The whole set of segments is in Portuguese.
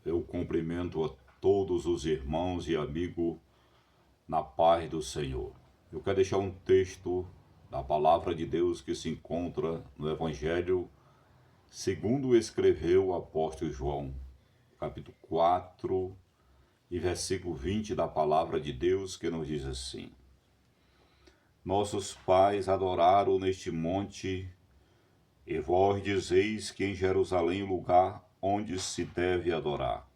Eu cumprimento a todos os irmãos e amigos na paz do Senhor. Eu quero deixar um texto da palavra de Deus que se encontra no Evangelho segundo escreveu o apóstolo João, capítulo 4 e versículo 20 da palavra de Deus, que nos diz assim: Nossos pais adoraram neste monte, e vós dizeis que em Jerusalém é o lugar onde se deve adorar.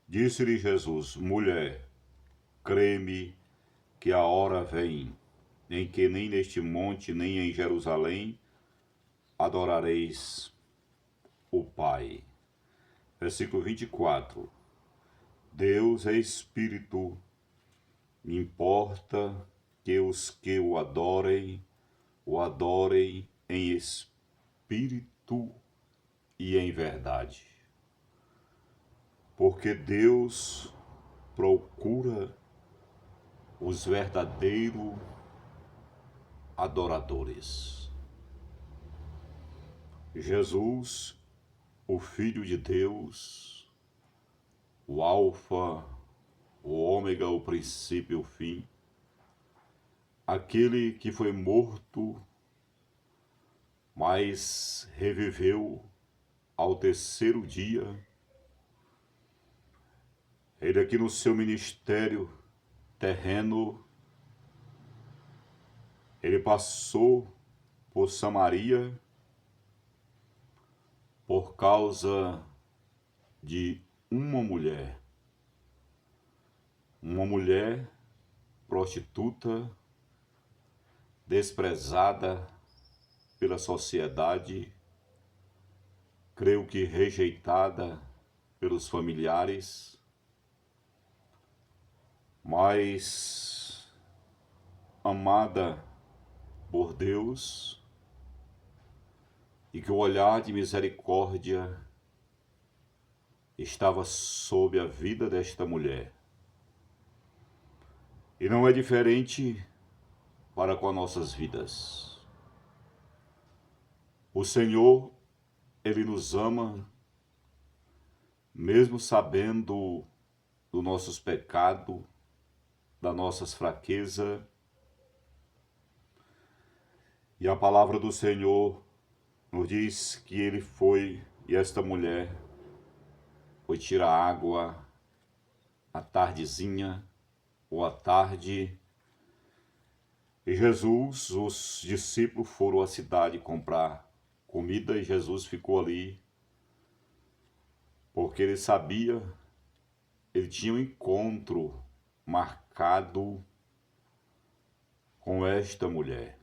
Disse-lhe Jesus: Mulher, crê-me que a hora vem, em que nem neste monte, nem em Jerusalém adorareis o Pai. Versículo 24. Deus é Espírito, me importa que os que o adorem em espírito e em verdade. Porque Deus procura os verdadeiros adoradores. Jesus, o Filho de Deus, o Alfa, o Ômega, o princípio e o fim, aquele que foi morto, mas reviveu ao terceiro dia. Ele aqui no seu ministério terreno, ele passou por Samaria por causa de uma mulher prostituta, desprezada pela sociedade, creio que rejeitada pelos familiares, mas amada por Deus, e que o olhar de misericórdia estava sobre a vida desta mulher. E não é diferente para com as nossas vidas. O Senhor, Ele nos ama, mesmo sabendo dos nossos pecados, das nossas fraquezas. E a palavra do Senhor nos diz que Ele foi, e esta mulher foi tirar água à tardezinha ou à tarde. E Jesus, os discípulos foram à cidade comprar comida, e Jesus ficou ali, porque ele sabia, ele tinha um encontro marcado com esta mulher,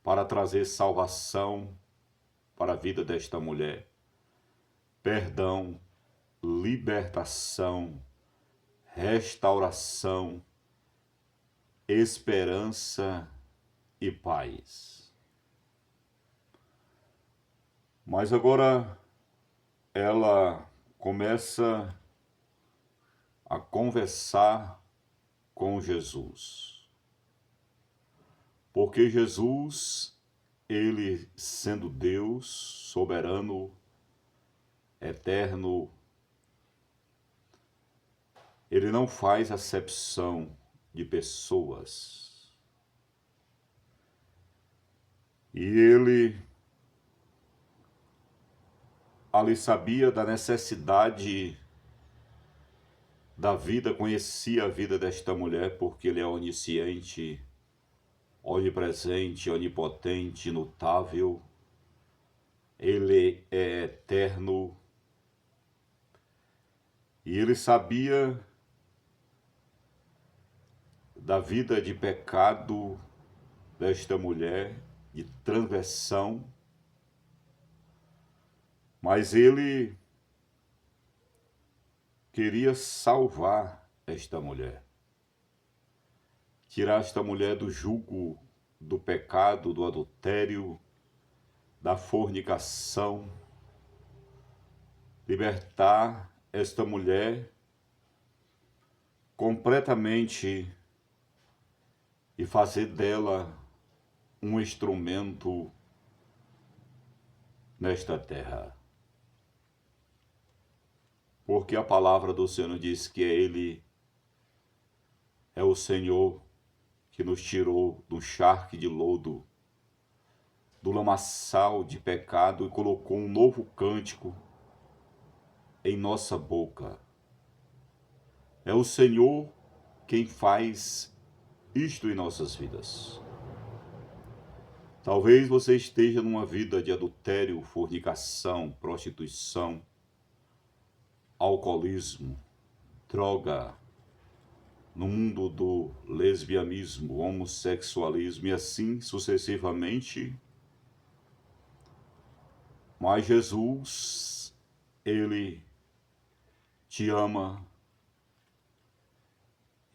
para trazer salvação para a vida desta mulher, perdão, libertação, restauração, esperança e paz. Mas agora ela começa a conversar com Jesus. Porque Jesus, ele sendo Deus, soberano, eterno, ele não faz acepção de pessoas. E ele ali sabia da necessidade da vida, conhecia a vida desta mulher, porque ele é onisciente, onipresente, onipotente, imutável. Ele é eterno. E ele sabia da vida de pecado desta mulher, de transgressão, mas ele queria salvar esta mulher, tirar esta mulher do jugo do pecado, do adultério, da fornicação, libertar esta mulher completamente e fazer dela um instrumento nesta terra. porque a palavra do Senhor diz que Ele é o Senhor que nos tirou do charque de lodo, do lamaçal de pecado e colocou um novo cântico em nossa boca. É o Senhor quem faz isto em nossas vidas. Talvez você esteja numa vida de adultério, fornicação, prostituição, alcoolismo, droga, no mundo do lesbianismo, homossexualismo e assim sucessivamente. Mas Jesus, Ele te ama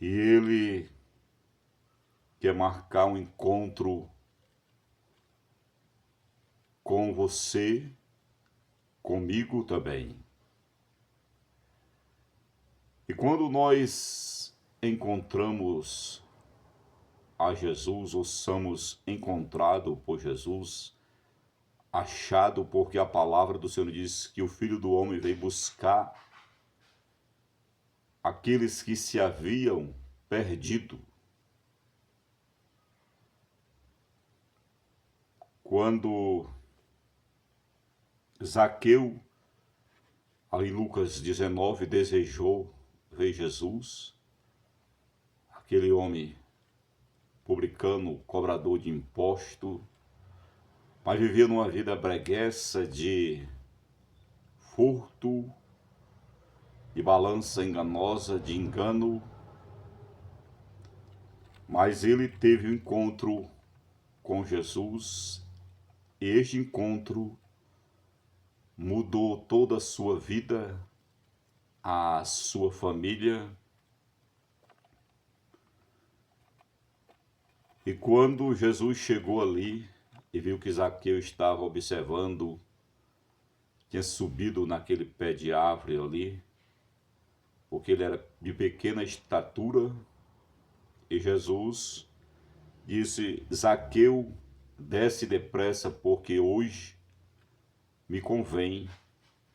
e Ele quer marcar um encontro com você, comigo também. E quando nós encontramos a Jesus, ou somos encontrados por Jesus, achado, porque a palavra do Senhor diz que o Filho do Homem veio buscar aqueles que se haviam perdido. Quando Zaqueu, ali em Lucas 19, desejou ver Jesus, aquele homem publicano, cobrador de imposto, mas vivia numa vida breguessa de furto, de balança enganosa, de engano, mas ele teve um encontro com Jesus e este encontro mudou toda a sua vida, a sua família. E quando Jesus chegou ali e viu que Zaqueu estava observando, tinha subido naquele pé de árvore ali, porque ele era de pequena estatura, e Jesus disse: Zaqueu, desce depressa, porque hoje me convém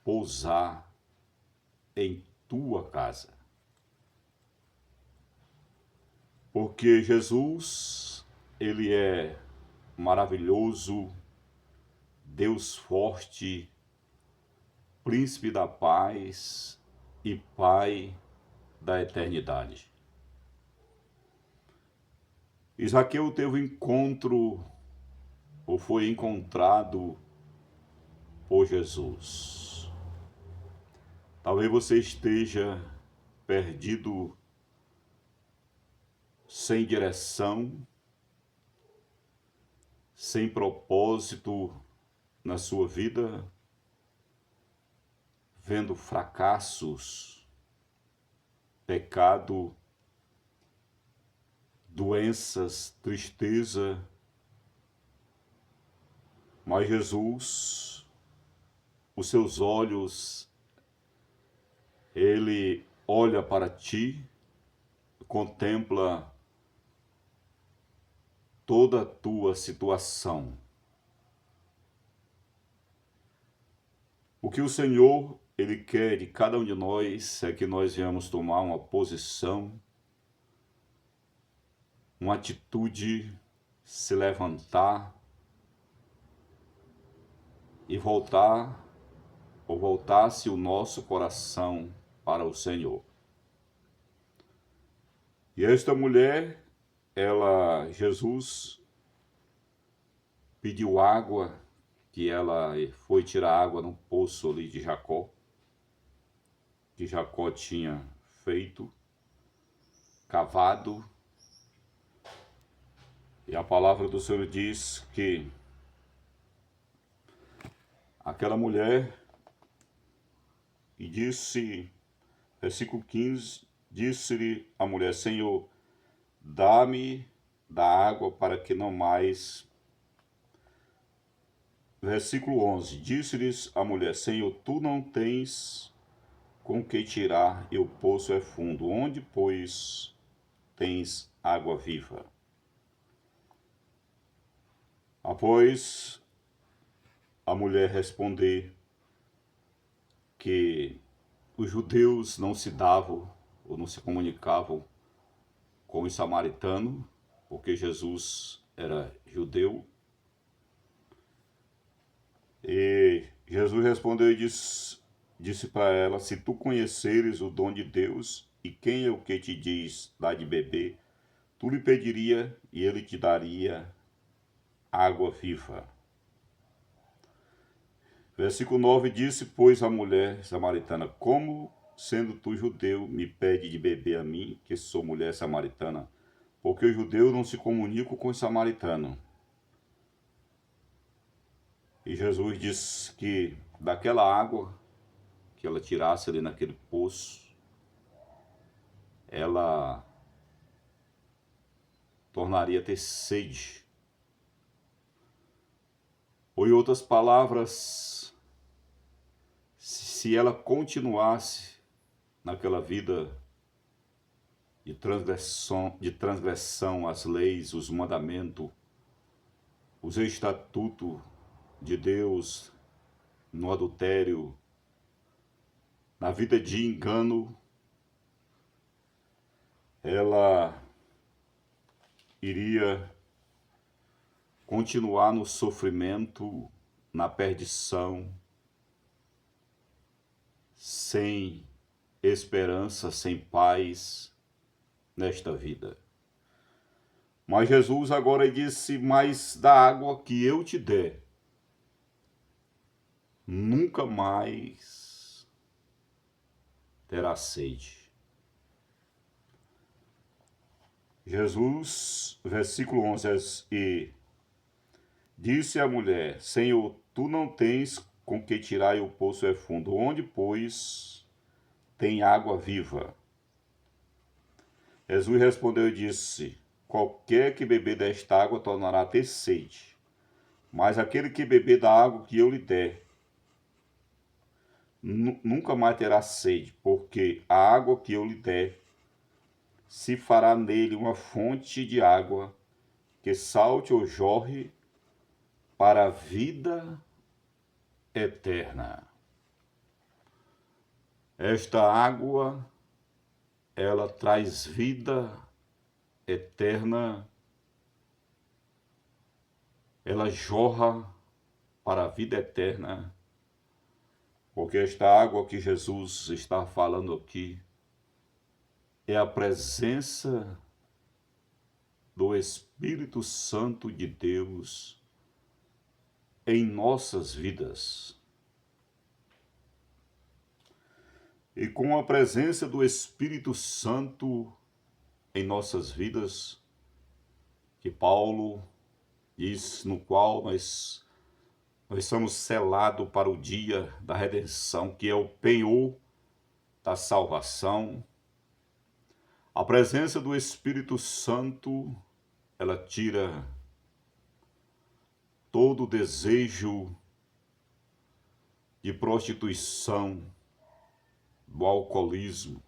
pousar em tua casa. Porque Jesus, ele é maravilhoso, Deus forte, príncipe da paz e Pai da eternidade. E Zaqueu teve um encontro, ou foi encontrado por Jesus. Talvez você esteja perdido, sem direção, sem propósito na sua vida, vendo fracassos, pecado, doenças, tristeza. Mas Jesus, os seus olhos, ele olha para ti, contempla toda a tua situação. O que o Senhor, ele quer de cada um de nós é que nós venhamos tomar uma posição, uma atitude, se levantar e voltar, ou voltasse o nosso coração para o Senhor. E esta mulher, Jesus pediu água, que ela foi tirar água no poço ali de Jacó, que Jacó tinha feito, cavado. E a palavra do Senhor diz que aquela mulher, e disse, versículo 15, disse-lhe a mulher: Senhor, dá-me da água para que não mais. Versículo 11, disse-lhes a mulher: Senhor, tu não tens com que tirar, e o poço é fundo. Onde, pois, tens água viva? Após a mulher responder que os judeus não se davam ou não se comunicavam com os samaritanos, porque Jesus era judeu. E Jesus respondeu e disse para ela: se tu conheceres o dom de Deus e quem é o que te diz dá de beber, tu lhe pediria e ele te daria água viva. Versículo 9: disse, pois, a mulher samaritana: como, sendo tu judeu, me pede de beber a mim, que sou mulher samaritana? Porque os judeus não se comunicam com os samaritanos. E Jesus disse que daquela água que ela tirasse ali naquele poço, ela tornaria a ter sede. Ou em outras palavras, se ela continuasse naquela vida de transgressão às leis, os mandamentos, os estatutos de Deus, no adultério, na vida de engano, ela iria continuar no sofrimento, na perdição, sem esperança, sem paz nesta vida. Mas Jesus agora disse: mas da água que eu te der, nunca mais terá sede. Jesus, versículo 11, e disse a mulher: Senhor, tu não tens com que tirar, e o poço é fundo. Onde, pois, tem água viva? Jesus respondeu e disse: qualquer que beber desta água tornará a ter sede, mas aquele que beber da água que eu lhe der, nunca mais terá sede, porque a água que eu lhe der se fará nele uma fonte de água que salte ou jorre para a vida eterna. Esta água, ela traz vida eterna, ela jorra para a vida eterna, porque esta água que Jesus está falando aqui é a presença do Espírito Santo de Deus em nossas vidas. E com a presença do Espírito Santo em nossas vidas, que Paulo diz, no qual nós somos selados para o dia da redenção, que é o penhor da salvação. A presença do Espírito Santo, ela tira todo o desejo de prostituição, do alcoolismo,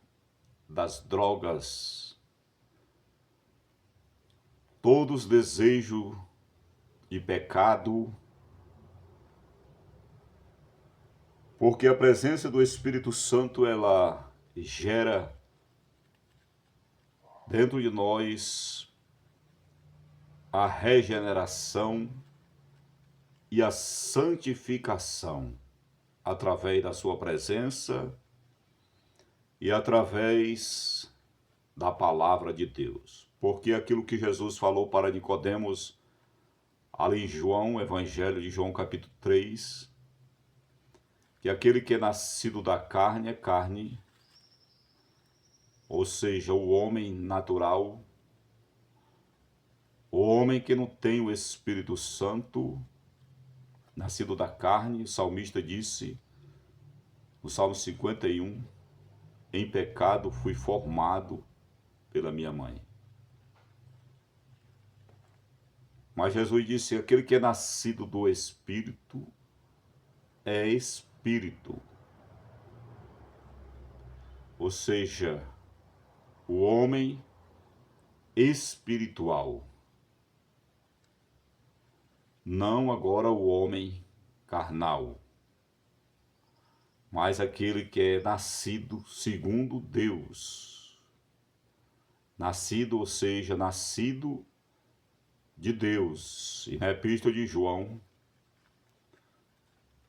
das drogas, todos os desejos de pecado, porque a presença do Espírito Santo, ela gera dentro de nós a regeneração e a santificação através da sua presença e através da palavra de Deus. Porque aquilo que Jesus falou para Nicodemos, ali em João, Evangelho de João capítulo 3, que aquele que é nascido da carne é carne, ou seja, o homem natural, o homem que não tem o Espírito Santo, nascido da carne. O salmista disse, no Salmo 51, em pecado fui formado pela minha mãe. Mas Jesus disse, aquele que é nascido do Espírito é Espírito. Ou seja, o homem espiritual. Não agora o homem carnal, mas aquele que é nascido segundo Deus. Nascido, ou seja, nascido de Deus. E na Epístola de João,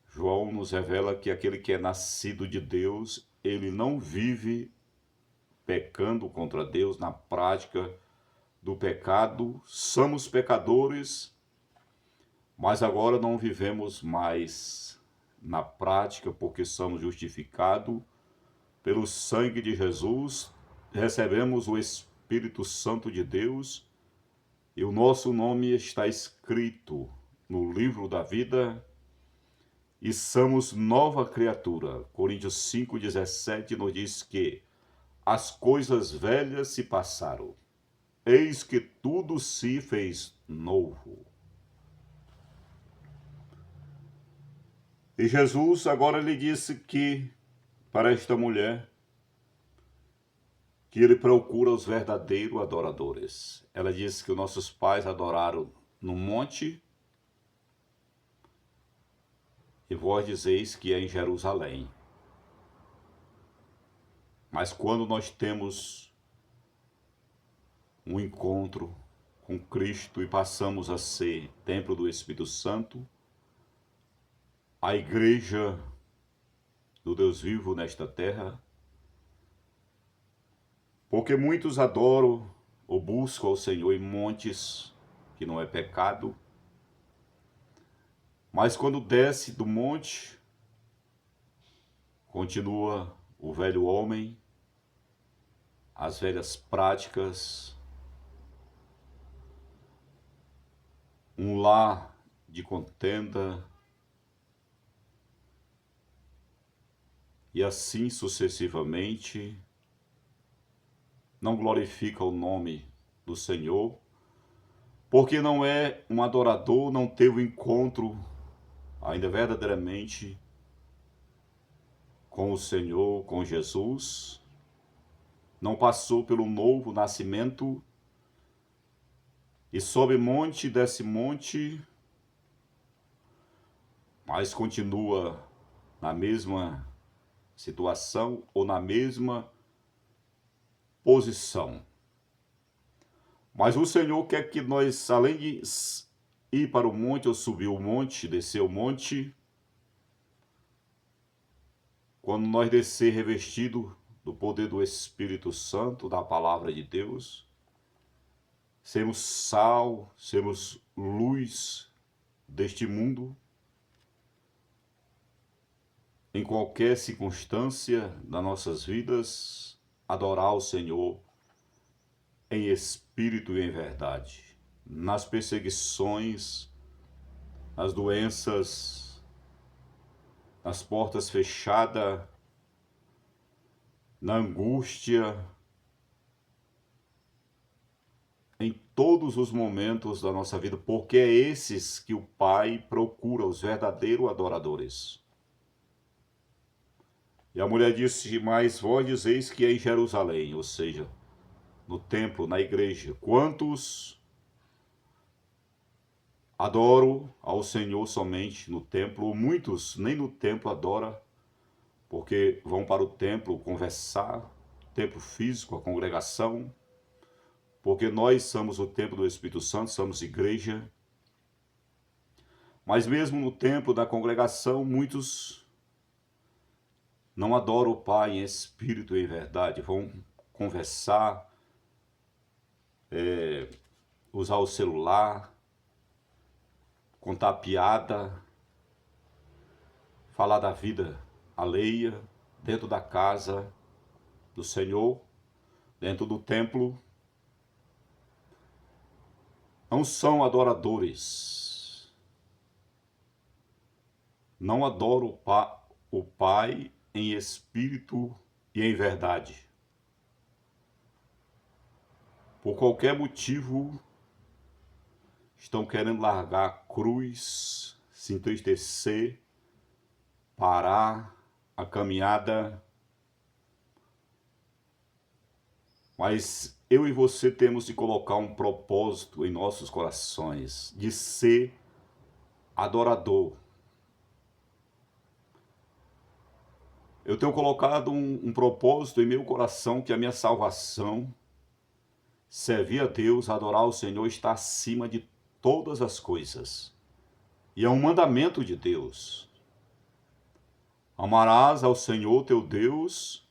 João nos revela que aquele que é nascido de Deus, ele não vive pecando contra Deus na prática do pecado. Somos pecadores, mas agora não vivemos mais na prática, porque somos justificados pelo sangue de Jesus, recebemos o Espírito Santo de Deus e o nosso nome está escrito no livro da vida e somos nova criatura. Coríntios 5,17 nos diz que as coisas velhas se passaram, eis que tudo se fez novo. E Jesus agora lhe disse que, para esta mulher, que ele procura os verdadeiros adoradores. Ela disse que os nossos pais adoraram no monte, e vós dizeis que é em Jerusalém. Mas quando nós temos um encontro com Cristo e passamos a ser templo do Espírito Santo, a igreja do Deus vivo nesta terra, porque muitos adoram ou buscam ao Senhor em montes, que não é pecado, mas quando desce do monte, continua o velho homem, as velhas práticas, um lar de contenda, e assim sucessivamente, não glorifica o nome do Senhor, porque não é um adorador, não teve o encontro ainda verdadeiramente com o Senhor, com Jesus, não passou pelo novo nascimento, e sobe monte, desce monte, mas continua na mesma situação ou na mesma posição. Mas o Senhor quer que nós, além de ir para o monte ou subir o monte, descer o monte, quando nós descer revestido do poder do Espírito Santo, da palavra de Deus, sermos sal, sermos luz deste mundo, em qualquer circunstância das nossas vidas, adorar o Senhor em espírito e em verdade, nas perseguições, nas doenças, nas portas fechadas, na angústia, em todos os momentos da nossa vida, porque é esses que o Pai procura, os verdadeiros adoradores. E a mulher disse, mas vós dizeis que é em Jerusalém, ou seja, no templo, na igreja. Quantos adoram ao Senhor somente no templo? Muitos nem no templo adoram, porque vão para o templo conversar, templo físico, a congregação, porque nós somos o templo do Espírito Santo, somos igreja. Mas mesmo no templo da congregação, muitos não adoram o Pai em espírito e em verdade, vão conversar, usar o celular, contar piada, falar da vida alheia, dentro da casa do Senhor, dentro do templo. Não são adoradores. Não adoram o Pai em espírito e em verdade. Por qualquer motivo, estão querendo largar a cruz, se entristecer, parar a caminhada. Mas eu e você temos de colocar um propósito em nossos corações, de ser adorador. Eu tenho colocado um propósito em meu coração, que a minha salvação, servir a Deus, adorar o Senhor, está acima de todas as coisas. E é um mandamento de Deus. Amarás ao Senhor teu Deus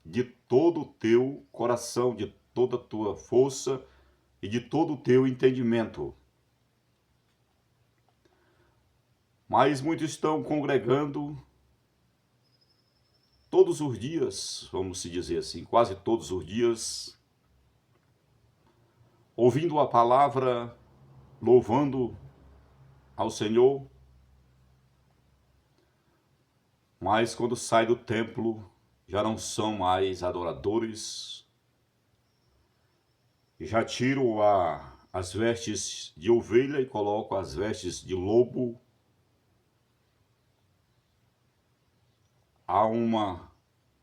de todo o teu coração, de toda a tua força e de todo o teu entendimento. Mas muitos estão congregando todos os dias, vamos se dizer assim, quase todos os dias, ouvindo a palavra, louvando ao Senhor, mas quando sai do templo, já não são mais adoradores, já tiram as vestes de ovelha e colocam as vestes de lobo. Há uma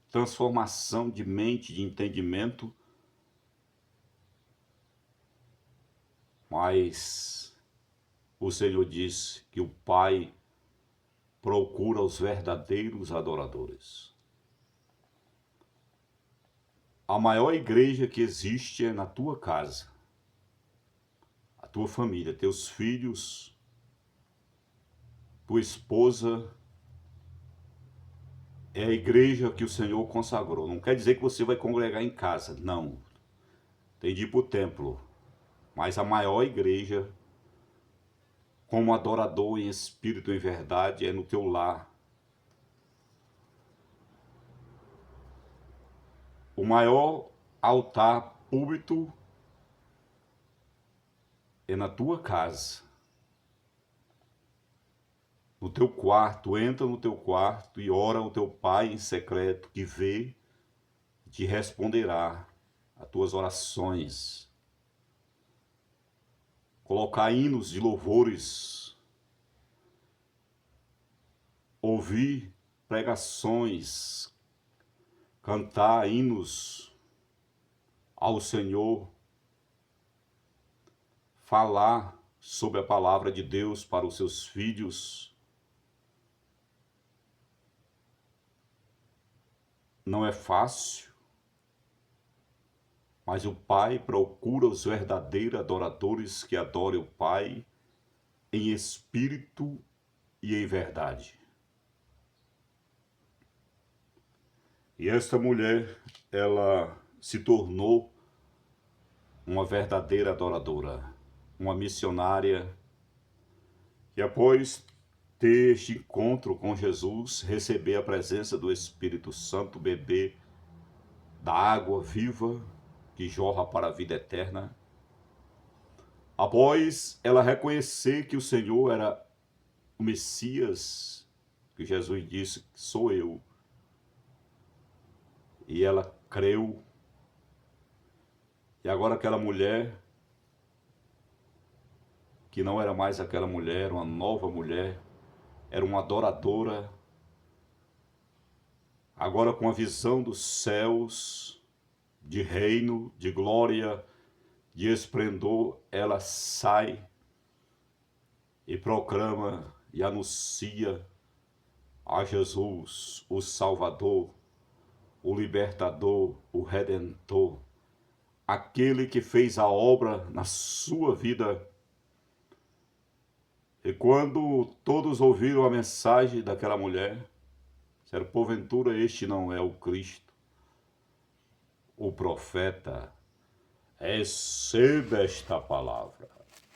transformação de mente, de entendimento, mas o Senhor diz que o Pai procura os verdadeiros adoradores. A maior igreja que existe é na tua casa, a tua família, teus filhos, tua esposa. É a igreja que o Senhor consagrou. Não quer dizer que você vai congregar em casa, não. Tem de ir para o templo. Mas a maior igreja, como adorador em espírito e em verdade, é no teu lar. O maior altar público é na tua casa. No teu quarto, entra no teu quarto e ora ao teu Pai em secreto, que vê e te responderá as tuas orações. Colocar hinos de louvores, ouvir pregações, cantar hinos ao Senhor, falar sobre a palavra de Deus para os seus filhos. Não é fácil, mas o Pai procura os verdadeiros adoradores que adorem o Pai em espírito e em verdade. E esta mulher, ela se tornou uma verdadeira adoradora, uma missionária, e após ter este encontro com Jesus, receber a presença do Espírito Santo, beber da água viva que jorra para a vida eterna, após ela reconhecer que o Senhor era o Messias, que Jesus disse que sou eu, e ela creu, e agora aquela mulher, que não era mais aquela mulher, uma nova mulher, era uma adoradora, agora com a visão dos céus, de reino, de glória, de esplendor, ela sai e proclama e anuncia a Jesus, o Salvador, o Libertador, o Redentor, aquele que fez a obra na sua vida. E quando todos ouviram a mensagem daquela mulher, disseram, porventura este não é o Cristo, o profeta, receba esta palavra.